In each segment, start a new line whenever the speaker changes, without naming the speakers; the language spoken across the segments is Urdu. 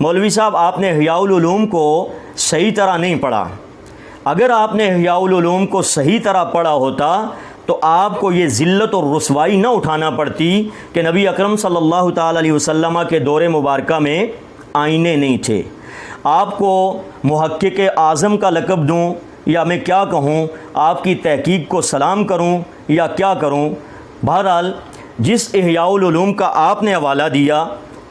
مولوی صاحب آپ نے احیاء العلوم کو صحیح طرح نہیں پڑھا. اگر آپ نے احیاء العلوم کو صحیح طرح پڑھا ہوتا تو آپ کو یہ ذلت اور رسوائی نہ اٹھانا پڑتی کہ نبی اکرم صلی اللہ تعالی علیہ وسلم کے دور مبارکہ میں آئینے نہیں تھے. آپ کو محقق اعظم کا لقب دوں یا میں کیا کہوں، آپ کی تحقیق کو سلام کروں یا کیا کروں. بہرحال جس احیاء العلوم کا آپ نے حوالہ دیا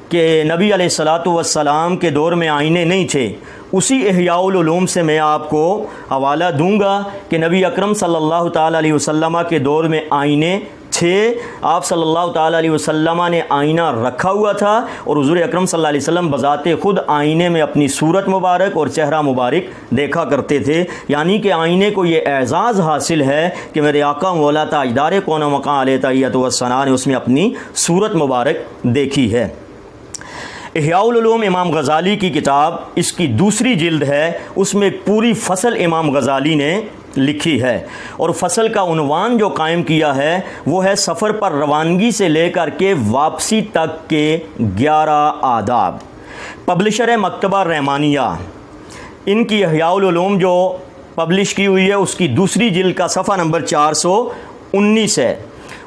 کہ نبی علیہ الصلاۃ والسلام کے دور میں آئینے نہیں تھے، اسی احیاء العلوم سے میں آپ کو حوالہ دوں گا کہ نبی اکرم صلی اللہ تعالی علیہ وسلم کے دور میں آئینے تھے. آپ صلی اللہ تعالی علیہ وسلم نے آئینہ رکھا ہوا تھا اور حضور اکرم صلی اللہ علیہ وسلم بذات خود آئینے میں اپنی صورت مبارک اور چہرہ مبارک دیکھا کرتے تھے. یعنی کہ آئینے کو یہ اعزاز حاصل ہے کہ میرے آقا مولا تاجدار کون و مقام علیہ تحیۃ و ثنا نے اس میں اپنی صورت مبارک دیکھی ہے. احیاء العلوم امام غزالی کی کتاب، اس کی دوسری جلد ہے، اس میں ایک پوری فصل امام غزالی نے لکھی ہے اور فصل کا عنوان جو قائم کیا ہے وہ ہے سفر پر روانگی سے لے کر کے واپسی تک کے 11 آداب. پبلشر ہے مکتبہ رحمانیہ. ان کی احیاء العلوم جو پبلش کی ہوئی ہے اس کی دوسری جلد کا صفحہ نمبر 419 ہے.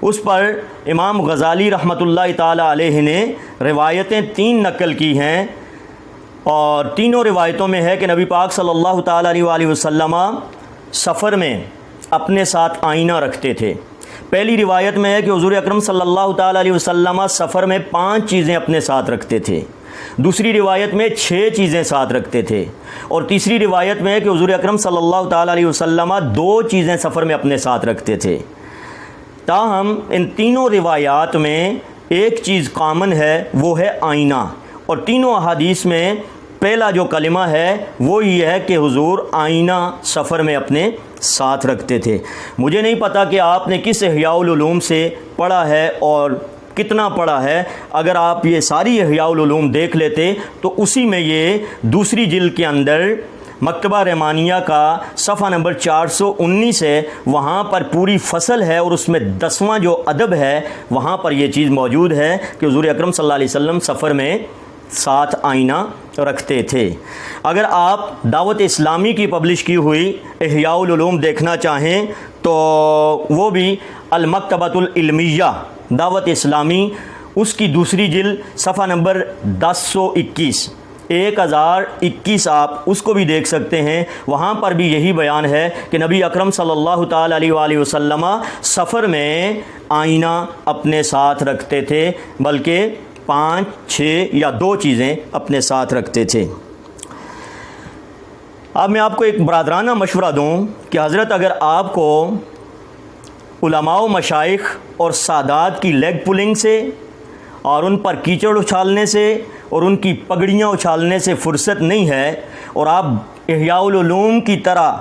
اس پر امام غزالی رحمۃ اللہ تعالی علیہ نے روایتیں 3 نقل کی ہیں اور تینوں روایتوں میں ہے کہ نبی پاک صلی اللہ تعالی علیہ وآلہ وسلم سفر میں اپنے ساتھ آئینہ رکھتے تھے. پہلی روایت میں ہے کہ حضور اکرم صلی اللہ تعالی علیہ وسلم سفر میں 5 چیزیں اپنے ساتھ رکھتے تھے. دوسری روایت میں 6 چیزیں ساتھ رکھتے تھے اور تیسری روایت میں ہے کہ حضور اکرم صلی اللہ تعالی علیہ وسلم 2 چیزیں سفر میں اپنے ساتھ رکھتے تھے. تاہم ان تینوں روایات میں ایک چیز کامن ہے، وہ ہے آئینہ. اور تینوں احادیث میں پہلا جو کلمہ ہے وہ یہ ہے کہ حضور آئینہ سفر میں اپنے ساتھ رکھتے تھے. مجھے نہیں پتہ کہ آپ نے کس احیاء العلوم سے پڑھا ہے اور کتنا پڑھا ہے. اگر آپ یہ ساری احیاء العلوم دیکھ لیتے تو اسی میں یہ دوسری جلد کے اندر مکتبہ رحمانیہ کا صفحہ نمبر 419 ہے، وہاں پر پوری فصل ہے اور اس میں 10واں جو ادب ہے وہاں پر یہ چیز موجود ہے کہ حضور اکرم صلی اللہ علیہ وسلم سفر میں ساتھ آئینہ رکھتے تھے. اگر آپ دعوت اسلامی کی پبلش کی ہوئی احیاء العلوم دیکھنا چاہیں تو وہ بھی المکتبۃ العلمیہ دعوت اسلامی، اس کی دوسری جلد صفحہ نمبر 1021 آپ اس کو بھی دیکھ سکتے ہیں. وہاں پر بھی یہی بیان ہے کہ نبی اکرم صلی اللہ تعالی علیہ وآلہ وسلم سفر میں آئینہ اپنے ساتھ رکھتے تھے، بلکہ 5 6 یا 2 چیزیں اپنے ساتھ رکھتے تھے. اب میں آپ کو ایک برادرانہ مشورہ دوں کہ حضرت اگر آپ کو علماء و مشائخ اور سادات کی لیگ پولنگ سے اور ان پر کیچڑ اچھالنے سے اور ان کی پگڑیاں اچھالنے سے فرصت نہیں ہے اور آپ احیاء العلوم کی طرح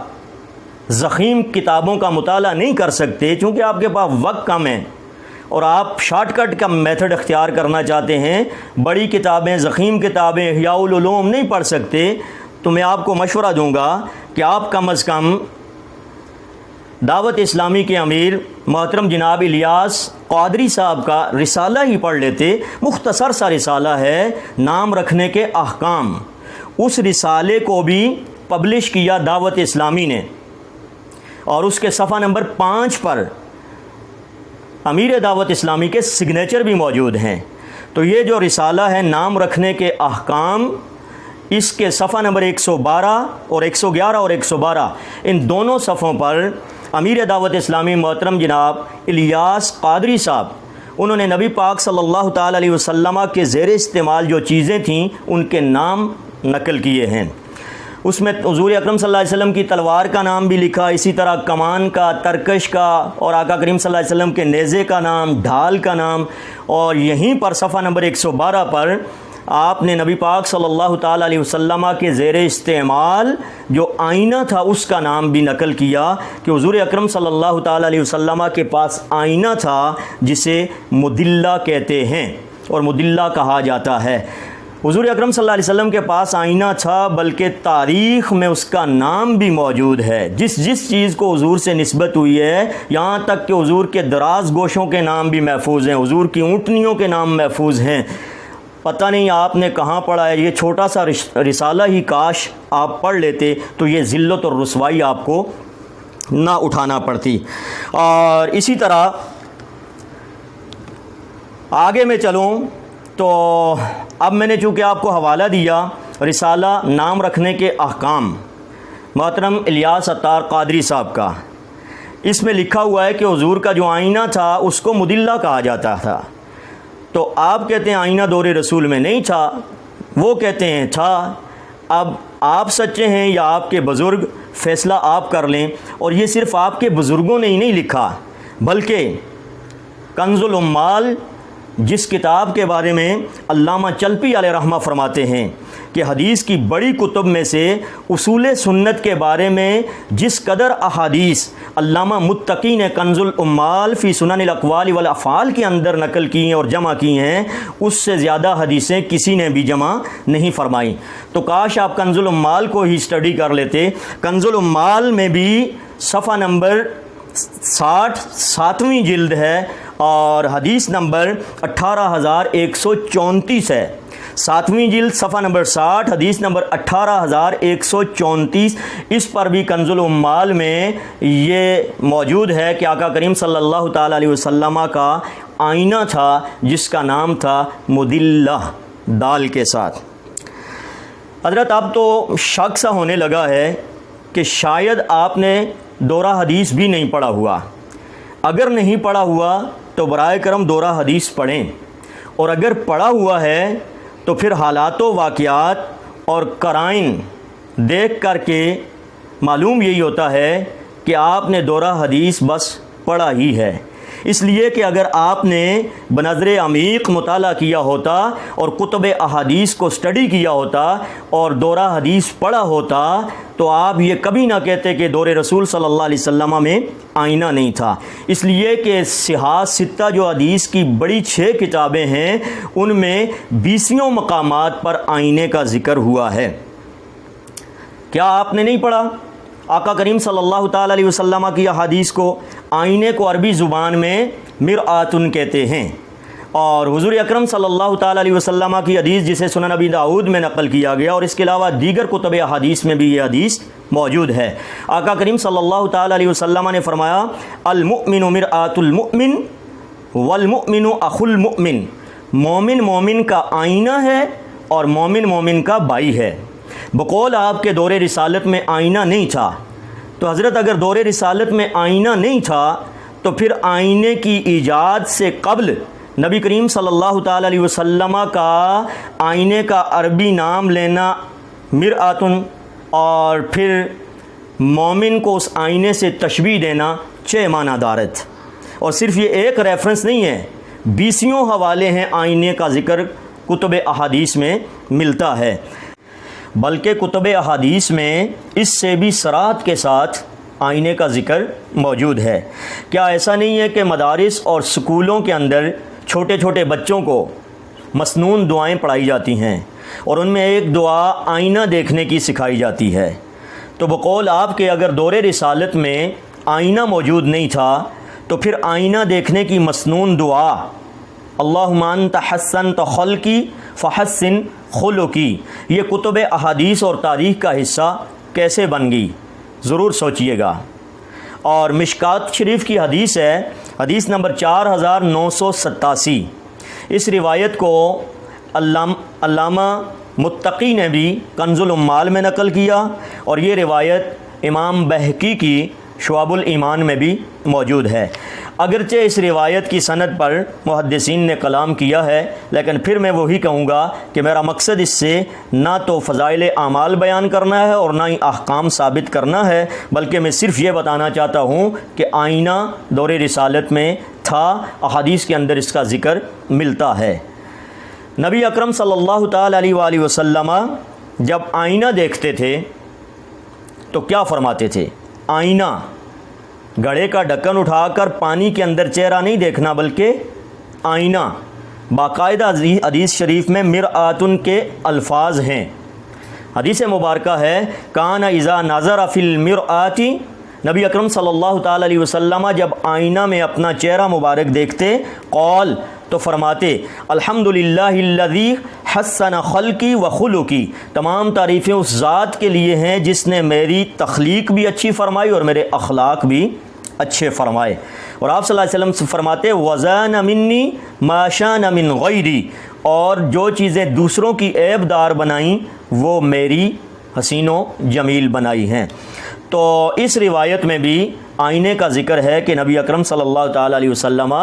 ضخیم کتابوں کا مطالعہ نہیں کر سکتے چونکہ آپ کے پاس وقت کم ہے اور آپ شارٹ کٹ کا میتھڈ اختیار کرنا چاہتے ہیں، بڑی کتابیں ضخیم کتابیں احیاء العلوم نہیں پڑھ سکتے، تو میں آپ کو مشورہ دوں گا کہ آپ کم از کم دعوت اسلامی کے امیر محترم جناب الیاس قادری صاحب کا رسالہ ہی پڑھ لیتے. مختصر سا رسالہ ہے، نام رکھنے کے احکام. اس رسالے کو بھی پبلش کیا دعوت اسلامی نے اور اس کے صفحہ نمبر 5 پر امیر دعوت اسلامی کے سگنیچر بھی موجود ہیں. تو یہ جو رسالہ ہے نام رکھنے کے احکام، اس کے صفحہ نمبر 112 اور 111 اور 112 ان دونوں صفحوں پر امیر دعوت اسلامی محترم جناب الیاس قادری صاحب انہوں نے نبی پاک صلی اللہ تعالی علیہ وسلم کے زیر استعمال جو چیزیں تھیں ان کے نام نقل کیے ہیں. اس میں حضور اکرم صلی اللہ علیہ وسلم کی تلوار کا نام بھی لکھا، اسی طرح کمان کا، ترکش کا اور آقا کریم صلی اللہ علیہ وسلم کے نیزے کا نام، ڈھال کا نام. اور یہیں پر صفحہ نمبر 112 پر آپ نے نبی پاک صلی اللہ تعالی علیہ وسلم کے زیر استعمال جو آئینہ تھا اس کا نام بھی نقل کیا کہ حضور اکرم صلی اللہ تعالی علیہ وسلم کے پاس آئینہ تھا جسے مدلہ کہتے ہیں اور مدلہ کہا جاتا ہے. حضور اکرم صلی اللہ علیہ وسلم کے پاس آئینہ تھا، بلکہ تاریخ میں اس کا نام بھی موجود ہے. جس چیز کو حضور سے نسبت ہوئی ہے، یہاں تک کہ حضور کے دراز گوشوں کے نام بھی محفوظ ہیں، حضور کی اونٹنیوں کے نام محفوظ ہیں. پتہ نہیں آپ نے کہاں پڑھا ہے، یہ چھوٹا سا رسالہ ہی کاش آپ پڑھ لیتے تو یہ ذلت اور رسوائی آپ کو نہ اٹھانا پڑتی۔ اور اسی طرح آگے میں چلوں تو اب میں نے چونکہ آپ کو حوالہ دیا رسالہ نام رکھنے کے احکام محترم الیاس عطار قادری صاحب کا، اس میں لکھا ہوا ہے کہ حضور کا جو آئینہ تھا اس کو مدلہ کہا جاتا تھا، تو آپ کہتے ہیں آئینہ دور رسول میں نہیں تھا، وہ کہتے ہیں تھا۔ اب آپ سچے ہیں یا آپ کے بزرگ، فیصلہ آپ کر لیں۔ اور یہ صرف آپ کے بزرگوں نے ہی نہیں لکھا، بلکہ کنز العمال جس کتاب کے بارے میں علامہ چلپی علیہ رحمہ فرماتے ہیں کہ حدیث کی بڑی کتب میں سے اصول سنت کے بارے میں جس قدر احادیث علامہ متقی نے کنز العمال فی سنن الاقوال والافعال کے اندر نقل کی ہیں اور جمع کی ہیں، اس سے زیادہ حدیثیں کسی نے بھی جمع نہیں فرمائیں۔ تو کاش آپ کنز العمال کو ہی اسٹڈی کر لیتے۔ کنز العمال میں بھی صفحہ نمبر 60 7ویں جلد ہے اور حدیث نمبر 18134 ہے۔ 7ویں جلد صفحہ نمبر 60 حدیث نمبر 18134، اس پر بھی کنز العمال میں یہ موجود ہے کہ آقا کریم صلی اللہ تعالیٰ علیہ وسلم کا آئینہ تھا جس کا نام تھا مدلہ دال کے ساتھ۔ حضرت اب تو شک سا ہونے لگا ہے کہ شاید آپ نے دورہ حدیث بھی نہیں پڑھا ہوا۔ اگر نہیں پڑھا ہوا تو برائے کرم دورہ حدیث پڑھیں، اور اگر پڑھا ہوا ہے تو پھر حالات و واقعات اور قرائن دیکھ کر کے معلوم یہی ہوتا ہے کہ آپ نے دورہ حدیث بس پڑھا ہی ہے۔ اس لیے کہ اگر آپ نے بنظر عمیق مطالعہ کیا ہوتا اور کتب احادیث کو اسٹڈی کیا ہوتا اور دورہ حدیث پڑھا ہوتا تو آپ یہ کبھی نہ کہتے کہ دور رسول صلی اللہ علیہ وسلم میں آئینہ نہیں تھا۔ اس لیے کہ صحاح ستہ جو حدیث کی بڑی 6 کتابیں ہیں ان میں 20 مقامات پر آئینے کا ذکر ہوا ہے۔ کیا آپ نے نہیں پڑھا؟ آقا کریم صلی اللہ تعالیٰ علیہ وسلم کی احادیث کو، آئینے کو عربی زبان میں مرآتن کہتے ہیں، اور حضور اکرم صلی اللہ تعالیٰ علیہ وسلم کی حدیث جسے سنن ابی داؤد میں نقل کیا گیا اور اس کے علاوہ دیگر کتب احادیث میں بھی یہ حدیث موجود ہے۔ آقا کریم صلی اللہ تعالیٰ علیہ وسلم نے فرمایا المؤمن مرآت المؤمن والمؤمن اخو المؤمن، مومن مومن کا آئینہ ہے اور مومن مومن کا بھائی ہے۔ بقول آپ کے دور رسالت میں آئینہ نہیں تھا، تو حضرت اگر دور رسالت میں آئینہ نہیں تھا تو پھر آئینے کی ایجاد سے قبل نبی کریم صلی اللہ تعالیٰ علیہ وسلم کا آئینے کا عربی نام لینا مرآتن اور پھر مومن کو اس آئینے سے تشبیہ دینا 6 معنی دارت۔ اور صرف یہ ایک ریفرنس نہیں ہے، 20 حوالے ہیں آئینے کا ذکر کتب احادیث میں ملتا ہے، بلکہ کتب احادیث میں اس سے بھی صراحت کے ساتھ آئینے کا ذکر موجود ہے۔ کیا ایسا نہیں ہے کہ مدارس اور سکولوں کے اندر چھوٹے چھوٹے بچوں کو مسنون دعائیں پڑھائی جاتی ہیں اور ان میں ایک دعا آئینہ دیکھنے کی سکھائی جاتی ہے؟ تو بقول آپ کے اگر دور رسالت میں آئینہ موجود نہیں تھا تو پھر آئینہ دیکھنے کی مسنون دعا اللہم انت حسنت خلقی فحسن خلقی، یہ کتب احادیث اور تاریخ کا حصہ کیسے بن گئی؟ ضرور سوچئے گا۔ اور مشکات شریف کی حدیث ہے، حدیث نمبر 4987، اس روایت کو علامہ متقی نے بھی کنز العمال میں نقل کیا اور یہ روایت امام بہقی کی شعب الایمان میں بھی موجود ہے۔ اگرچہ اس روایت کی سند پر محدثین نے کلام کیا ہے، لیکن پھر میں وہی کہوں گا کہ میرا مقصد اس سے نہ تو فضائل اعمال بیان کرنا ہے اور نہ ہی احکام ثابت کرنا ہے، بلکہ میں صرف یہ بتانا چاہتا ہوں کہ آئینہ دور رسالت میں تھا، احادیث کے اندر اس کا ذکر ملتا ہے۔ نبی اکرم صلی اللہ تعالیٰ علیہ وآلہ وسلم جب آئینہ دیکھتے تھے تو کیا فرماتے تھے؟ آئینہ، گھڑے کا ڈھکن اٹھا کر پانی کے اندر چہرہ نہیں دیکھنا بلکہ آئینہ۔ باقاعدہ حدیث شریف میں مرآتن کے الفاظ ہیں۔ حدیث مبارکہ ہے کان اذا نظر فی المرآت، نبی اکرم صلی اللہ تعالیٰ علیہ وسلم جب آئینہ میں اپنا چہرہ مبارک دیکھتے قال تو فرماتے الحمدللہ الذی حسن خلقی و خلقی، تمام تعریفیں اس ذات کے لیے ہیں جس نے میری تخلیق بھی اچھی فرمائی اور میرے اخلاق بھی اچھے فرمائے۔ اور آپ صلی اللہ علیہ وسلم سے فرماتے وَزَانَ مِنِّي مَا شَانَ مِنْ غَيْرِي، اور جو چیزیں دوسروں کی عیب دار بنائیں وہ میری حسین و جمیل بنائی ہیں۔ تو اس روایت میں بھی آئینے کا ذکر ہے کہ نبی اکرم صلی اللہ تعالیٰ علیہ وسلم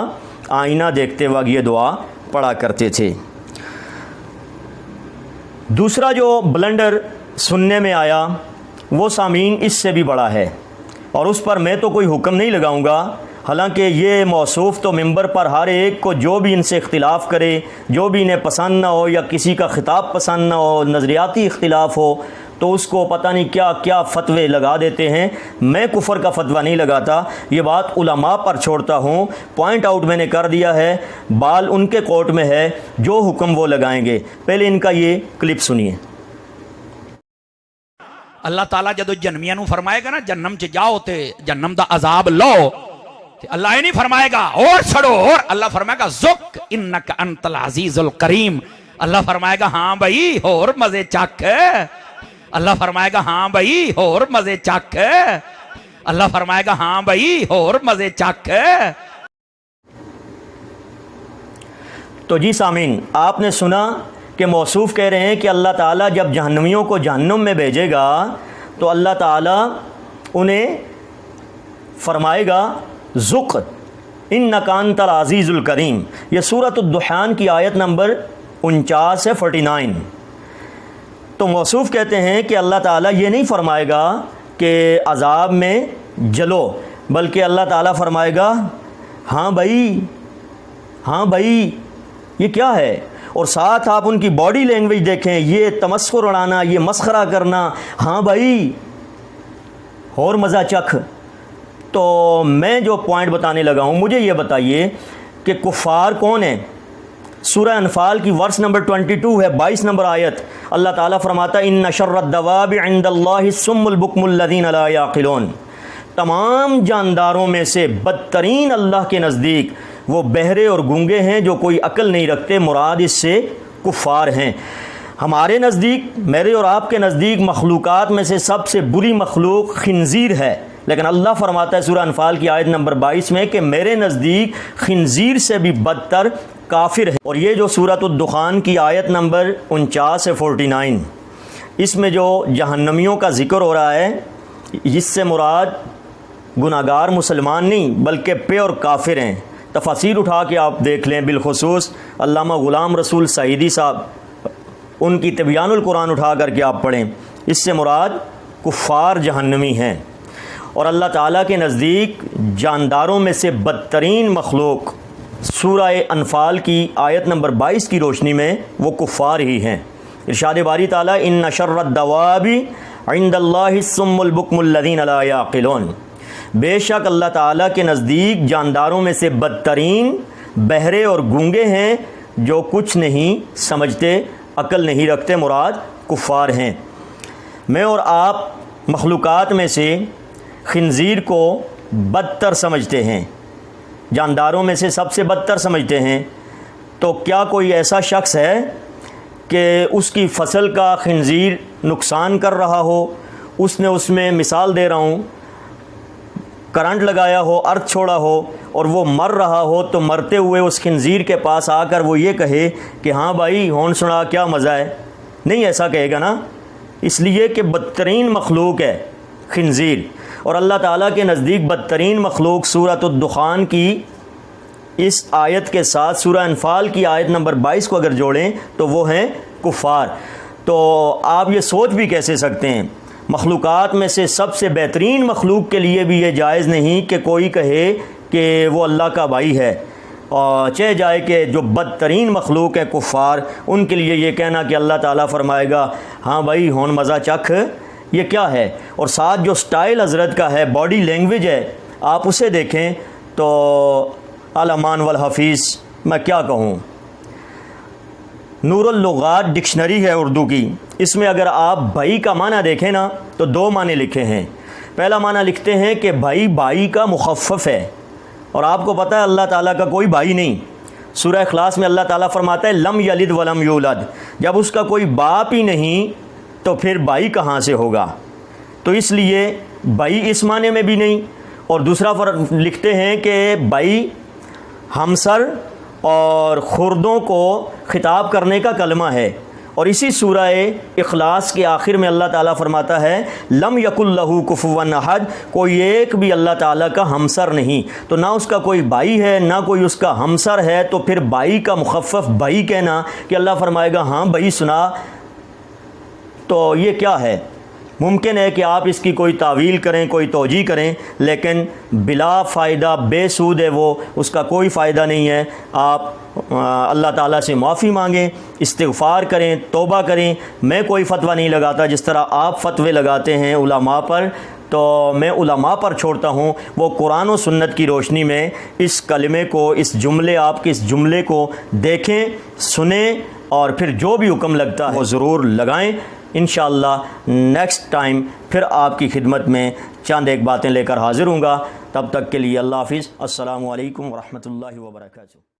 آئینہ دیکھتے وقت یہ دعا پڑھا کرتے تھے۔ دوسرا جو بلنڈر سننے میں آیا وہ سامعین اس سے بھی بڑا ہے، اور اس پر میں تو کوئی حکم نہیں لگاؤں گا، حالانکہ یہ موصوف تو ممبر پر ہر ایک کو جو بھی ان سے اختلاف کرے، جو بھی انہیں پسند نہ ہو یا کسی کا خطاب پسند نہ ہو، نظریاتی اختلاف ہو، تو اس کو پتہ نہیں کیا کیا فتوے لگا دیتے ہیں۔ میں کفر کا فتویٰ نہیں لگاتا، یہ بات علماء پر چھوڑتا ہوں، پوائنٹ آؤٹ میں نے کر دیا ہے، بال ان کے کورٹ میں ہے، جو حکم وہ لگائیں گے۔ پہلے ان کا یہ کلپ سنیے۔
اللہ تعالیٰ جدو جنمیاں نو فرمائے گا نا جنم چ جاؤ تے جنم دا عذاب لو، تے اللہ یہ نہیں فرمائے گا اور چھڑو، اور اللہ فرمائے گا ذق انک انت العزیز الکریم۔ اللہ فرمائے گا ہاں بھائی اور مزے چک، اللہ فرمائے گا ہاں بھائی اور مزے چک، اللہ فرمائے گا ہاں بھائی اور مزے چک۔
تو جی سامعین، آپ نے سنا کہ موصوف کہہ رہے ہیں کہ اللہ تعالیٰ جب جہنمیوں کو جہنم میں بھیجے گا تو اللہ تعالیٰ انہیں فرمائے گا ذق انک انت العزیز الکریم۔ یہ سورۃ الدخان کی آیت نمبر 49 سے 49۔ تو موصوف کہتے ہیں کہ اللہ تعالیٰ یہ نہیں فرمائے گا کہ عذاب میں جلو، بلکہ اللہ تعالیٰ فرمائے گا ہاں بھائی، ہاں بھائی، یہ کیا ہے؟ اور ساتھ آپ ان کی باڈی لینگویج دیکھیں، یہ تمسخر اڑانا، یہ مسخرہ کرنا، ہاں بھائی اور مزہ چکھ۔ تو میں جو پوائنٹ بتانے لگا ہوں، مجھے یہ بتائیے کہ کفار کون ہیں؟ سورہ انفال کی ورس نمبر 22 ہے، 22 نمبر آیت، اللہ تعالیٰ فرماتا ان شر الدواب عند اللہ الصم البکم الذین لا یعقلون، تمام جانداروں میں سے بدترین اللہ کے نزدیک وہ بہرے اور گونگے ہیں جو کوئی عقل نہیں رکھتے، مراد اس سے کفار ہیں۔ ہمارے نزدیک، میرے اور آپ کے نزدیک مخلوقات میں سے سب سے بری مخلوق خنزیر ہے، لیکن اللہ فرماتا ہے سورہ انفال کی آیت نمبر 22 میں کہ میرے نزدیک خنزیر سے بھی بدتر کافر ہے۔ اور یہ جو سورۃ الدخان کی آیت نمبر 49 سے 49، اس میں جو جہنمیوں کا ذکر ہو رہا ہے، اس سے مراد گناہگار مسلمان نہیں بلکہ پیور کافر ہیں۔ تفاسیر اٹھا کے آپ دیکھ لیں، بالخصوص علامہ غلام رسول سعیدی صاحب، ان کی تبیان القرآن اٹھا کر کے آپ پڑھیں، اس سے مراد کفار جہنمی ہیں۔ اور اللہ تعالیٰ کے نزدیک جانداروں میں سے بدترین مخلوق سورہ انفال کی آیت نمبر 22 کی روشنی میں وہ کفار ہی ہیں۔ ارشاد باری تعالیٰ ان شر الدواب عند اللہ الصم البکم الذین لا یعقلون، بے شک اللہ تعالیٰ کے نزدیک جانداروں میں سے بدترین بہرے اور گونگے ہیں جو کچھ نہیں سمجھتے، عقل نہیں رکھتے، مراد کفار ہیں۔ میں اور آپ مخلوقات میں سے خنزیر کو بدتر سمجھتے ہیں، جانداروں میں سے سب سے بدتر سمجھتے ہیں، تو کیا کوئی ایسا شخص ہے کہ اس کی فصل کا خنزیر نقصان کر رہا ہو، اس نے اس میں مثال دے رہا ہوں کرنٹ لگایا ہو، ارتھ چھوڑا ہو اور وہ مر رہا ہو، تو مرتے ہوئے اس خنزیر کے پاس آ کر وہ یہ کہے کہ ہاں بھائی ہون سنا کیا مزہ ہے؟ نہیں ایسا کہے گا نا، اس لیے کہ بدترین مخلوق ہے خنزیر۔ اور اللہ تعالیٰ کے نزدیک بدترین مخلوق سورۃ الدخان کی اس آیت کے ساتھ سورہ انفال کی آیت نمبر 22 کو اگر جوڑیں تو وہ ہیں کفار۔ تو آپ یہ سوچ بھی کیسے سکتے ہیں، مخلوقات میں سے سب سے بہترین مخلوق کے لیے بھی یہ جائز نہیں کہ کوئی کہے کہ وہ اللہ کا بھائی ہے، اور چہ جائے کہ جو بدترین مخلوق ہے کفار، ان کے لیے یہ کہنا کہ اللہ تعالیٰ فرمائے گا ہاں بھائی ہون مزہ چکھ، یہ کیا ہے؟ اور ساتھ جو سٹائل حضرت کا ہے، باڈی لینگویج ہے، آپ اسے دیکھیں تو الامان والحفیظ میں کیا کہوں۔ نور اللغات ڈکشنری ہے اردو کی، اس میں اگر آپ بھائی کا معنی دیکھیں نا تو 2 معنی لکھے ہیں۔ پہلا معنی لکھتے ہیں کہ بھائی کا مخفف ہے، اور آپ کو پتہ ہے اللہ تعالیٰ کا کوئی بھائی نہیں، سورہ اخلاص میں اللہ تعالیٰ فرماتا ہے لم یلد ولم یولد، جب اس کا کوئی باپ ہی نہیں تو پھر بھائی کہاں سے ہوگا؟ تو اس لیے بھائی اس معنی میں بھی نہیں۔ اور دوسرا فرق لکھتے ہیں کہ بھائی ہمسر اور خردوں کو خطاب کرنے کا کلمہ ہے۔ اور اسی سورہ اخلاص کے آخر میں اللہ تعالیٰ فرماتا ہے لم یکن لہ کفوا احد، کوئی ایک بھی اللہ تعالیٰ کا ہمسر نہیں۔ تو نہ اس کا کوئی بھائی ہے نہ کوئی اس کا ہمسر ہے، تو پھر بھائی کا مخفف بھائی کہنا کہ اللہ فرمائے گا ہاں بھائی سنا، تو یہ کیا ہے؟ ممکن ہے کہ آپ اس کی کوئی تعویل کریں، کوئی توجیہ کریں، لیکن بلا فائدہ بے سود ہے وہ، اس کا کوئی فائدہ نہیں ہے۔ آپ اللہ تعالیٰ سے معافی مانگیں، استغفار کریں، توبہ کریں۔ میں کوئی فتویٰ نہیں لگاتا، جس طرح آپ فتوے لگاتے ہیں علماء پر، تو میں علماء پر چھوڑتا ہوں، وہ قرآن و سنت کی روشنی میں اس کلمے کو، اس جملے، آپ کے اس جملے کو دیکھیں، سنیں، اور پھر جو بھی حکم لگتا ہے وہ ضرور لگائیں۔ انشاءاللہ نیکسٹ ٹائم پھر آپ کی خدمت میں چند ایک باتیں لے کر حاضر ہوں گا۔ تب تک کے لیے اللہ حافظ، السلام علیکم ورحمۃ اللہ وبرکاتہ۔